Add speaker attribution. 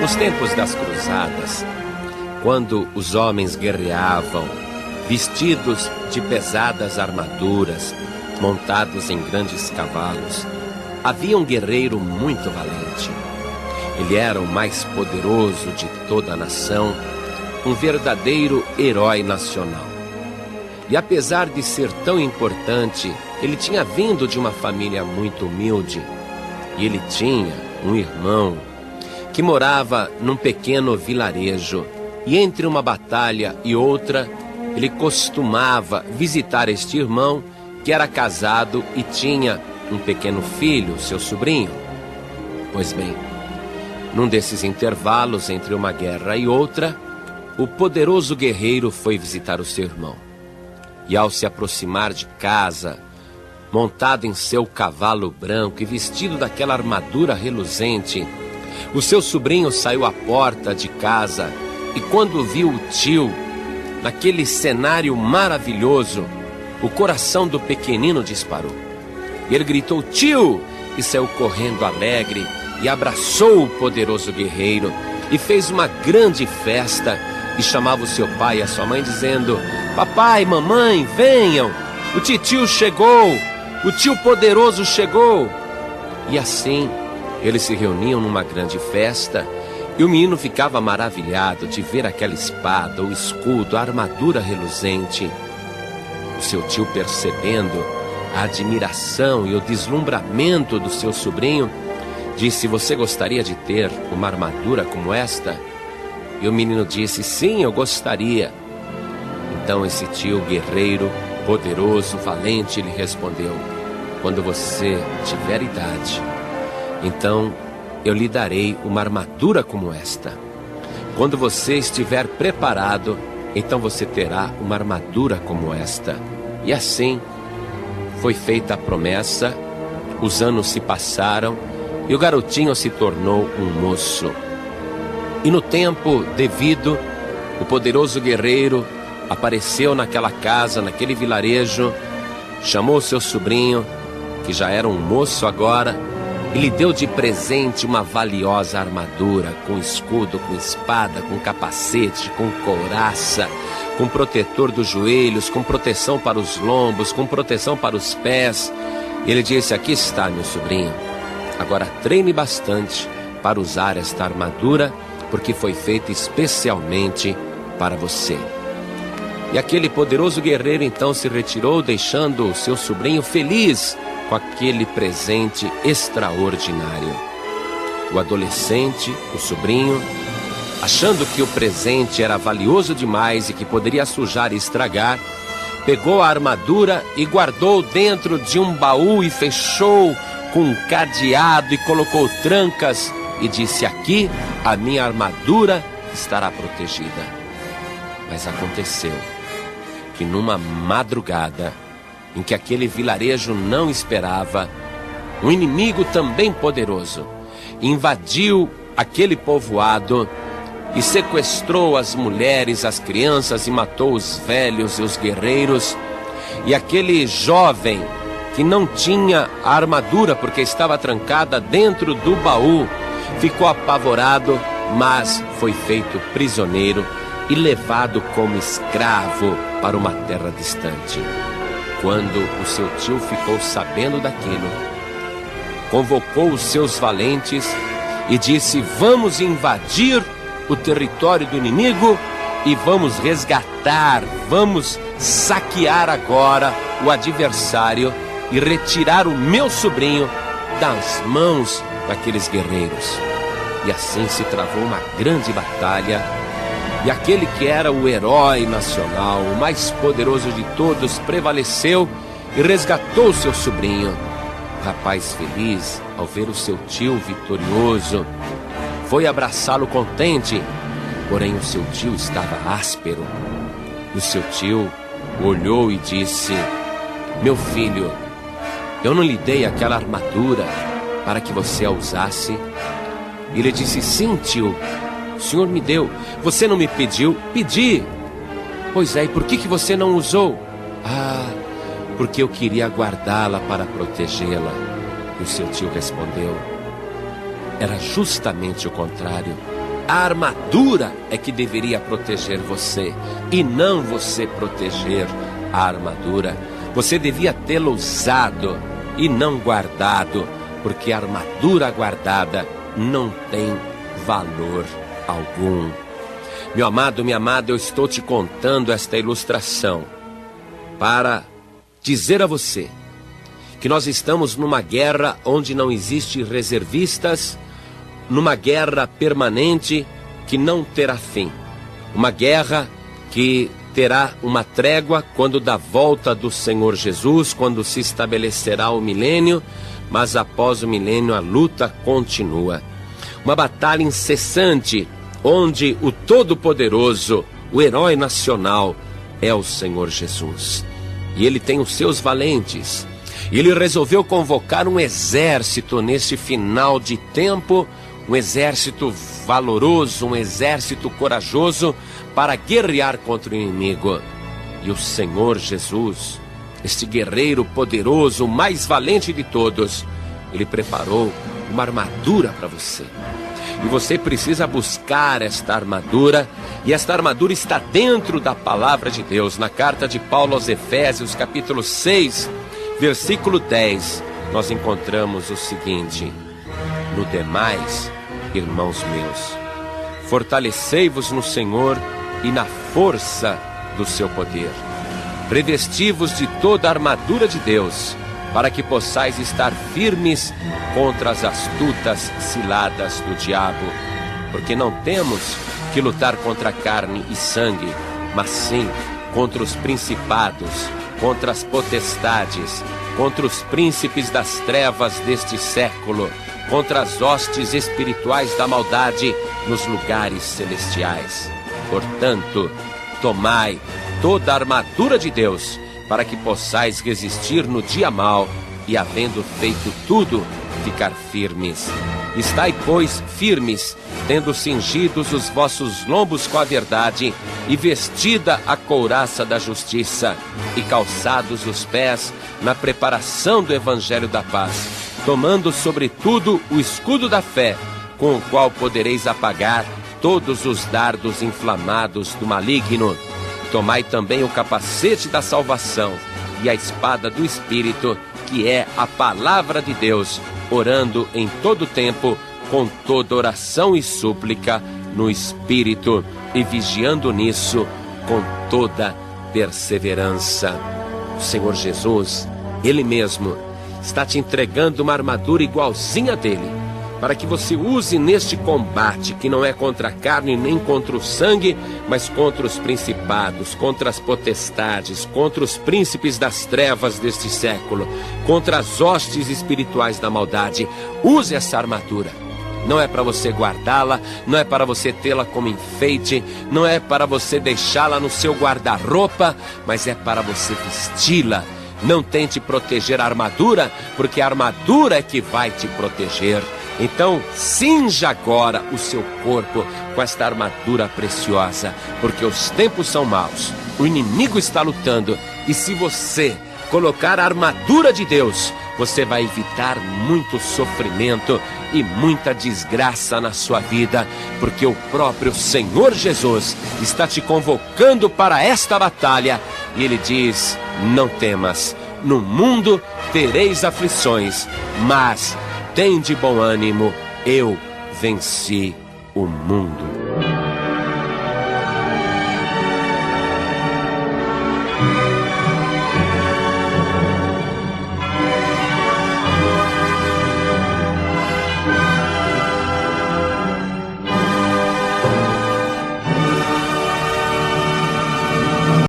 Speaker 1: nos tempos das cruzadas, quando os homens guerreavam, vestidos de pesadas armaduras, montados em grandes cavalos, havia um guerreiro muito valente. Ele era o mais poderoso de toda a nação, um verdadeiro herói nacional. E apesar de ser tão importante, ele tinha vindo de uma família muito humilde. E ele tinha um irmão que morava num pequeno vilarejo. E entre uma batalha e outra, ele costumava visitar este irmão, que era casado e tinha um pequeno filho, seu sobrinho. Pois bem, num desses intervalos entre uma guerra e outra, o poderoso guerreiro foi visitar o seu irmão. E ao se aproximar de casa, montado em seu cavalo branco e vestido daquela armadura reluzente, o seu sobrinho saiu à porta de casa e quando viu o tio, naquele cenário maravilhoso, o coração do pequenino disparou. E ele gritou, tio! E saiu correndo alegre e abraçou o poderoso guerreiro e fez uma grande festa e chamava o seu pai e a sua mãe dizendo, papai, mamãe, venham, o titio chegou, o tio poderoso chegou. E assim eles se reuniam numa grande festa e o menino ficava maravilhado de ver aquela espada, o escudo, a armadura reluzente. O seu tio, percebendo a admiração e o deslumbramento do seu sobrinho, disse, você gostaria de ter uma armadura como esta? E o menino disse, sim, eu gostaria. Então esse tio guerreiro, poderoso, valente, lhe respondeu, quando você tiver idade, então eu lhe darei uma armadura como esta. Quando você estiver preparado, então você terá uma armadura como esta. E assim foi feita a promessa, os anos se passaram e o garotinho se tornou um moço. E no tempo devido, o poderoso guerreiro apareceu naquela casa, naquele vilarejo, chamou seu sobrinho, que já era um moço agora, e lhe deu de presente uma valiosa armadura, com escudo, com espada, com capacete, com couraça, com protetor dos joelhos, com proteção para os lombos, com proteção para os pés. Ele disse, aqui está, meu sobrinho, agora treine bastante para usar esta armadura, porque foi feita especialmente para você. E aquele poderoso guerreiro então se retirou, deixando o seu sobrinho feliz com aquele presente extraordinário. O adolescente, o sobrinho, achando que o presente era valioso demais e que poderia sujar e estragar, pegou a armadura e guardou dentro de um baú e fechou com um cadeado e colocou trancas e disse, aqui a minha armadura estará protegida. Mas aconteceu que numa madrugada, em que aquele vilarejo não esperava, um inimigo também poderoso invadiu aquele povoado e sequestrou as mulheres, as crianças e matou os velhos e os guerreiros. E aquele jovem que não tinha a armadura porque estava trancada dentro do baú, ficou apavorado, mas foi feito prisioneiro e levado como escravo para uma terra distante. Quando o seu tio ficou sabendo daquilo, convocou os seus valentes e disse, vamos invadir o território do inimigo e vamos resgatar, vamos saquear agora o adversário e retirar o meu sobrinho das mãos daqueles guerreiros. E assim se travou uma grande batalha, e aquele que era o herói nacional, o mais poderoso de todos, prevaleceu e resgatou seu sobrinho. O rapaz, feliz ao ver o seu tio vitorioso, foi abraçá-lo contente, porém o seu tio estava áspero. O seu tio olhou e disse, meu filho, eu não lhe dei aquela armadura para que você a usasse? E ele disse, sim, tio, o senhor me deu. Você não me pediu? Pedi. Pois é, e por que você não usou? Ah, porque eu queria guardá-la para protegê-la. E o seu tio respondeu, era justamente o contrário. A armadura é que deveria proteger você, e não você proteger a armadura. Você devia tê-la usado e não guardado, porque a armadura guardada não tem valor algum. Meu amado, minha amada, eu estou te contando esta ilustração para dizer a você que nós estamos numa guerra onde não existe reservistas, numa guerra permanente que não terá fim. Uma guerra que terá uma trégua quando da volta do Senhor Jesus, quando se estabelecerá o milênio, mas após o milênio a luta continua. Uma batalha incessante, onde o Todo-Poderoso, o herói nacional, é o Senhor Jesus. E Ele tem os seus valentes. E Ele resolveu convocar um exército nesse final de tempo, um exército valoroso, um exército corajoso para guerrear contra o inimigo. E o Senhor Jesus, este guerreiro poderoso, o mais valente de todos, Ele preparou uma armadura para você. E você precisa buscar esta armadura, e esta armadura está dentro da palavra de Deus. Na carta de Paulo aos Efésios, capítulo 6, versículo 10, nós encontramos o seguinte: no demais, irmãos meus, fortalecei-vos no Senhor e na força do seu poder. Revesti-vos de toda a armadura de Deus, para que possais estar firmes contra as astutas ciladas do diabo. Porque não temos que lutar contra carne e sangue, mas sim contra os principados, contra as potestades, contra os príncipes das trevas deste século, contra as hostes espirituais da maldade nos lugares celestiais. Portanto, tomai toda a armadura de Deus, para que possais resistir no dia mau e, havendo feito tudo, ficar firmes. Estai, pois, firmes, tendo cingidos os vossos lombos com a verdade, e vestida a couraça da justiça, e calçados os pés na preparação do evangelho da paz, tomando sobretudo o escudo da fé, com o qual podereis apagar todos os dardos inflamados do maligno. Tomai também o capacete da salvação e a espada do Espírito, que é a palavra de Deus, orando em todo tempo, com toda oração e súplica no Espírito, e vigiando nisso com toda perseverança. O Senhor Jesus, Ele mesmo, está te entregando uma armadura igualzinha dele, para que você use neste combate, que não é contra a carne nem contra o sangue, mas contra os principados, contra as potestades, contra os príncipes das trevas deste século, contra as hostes espirituais da maldade. Use essa armadura. Não é para você guardá-la, não é para você tê-la como enfeite, não é para você deixá-la no seu guarda-roupa, mas é para você vesti-la. Não tente proteger a armadura, porque a armadura é que vai te proteger. Então, cinja agora o seu corpo com esta armadura preciosa, porque os tempos são maus, o inimigo está lutando, e se você colocar a armadura de Deus, você vai evitar muito sofrimento e muita desgraça na sua vida, porque o próprio Senhor Jesus está te convocando para esta batalha, e Ele diz: não temas, no mundo tereis aflições, mas tende bom ânimo, eu venci o mundo.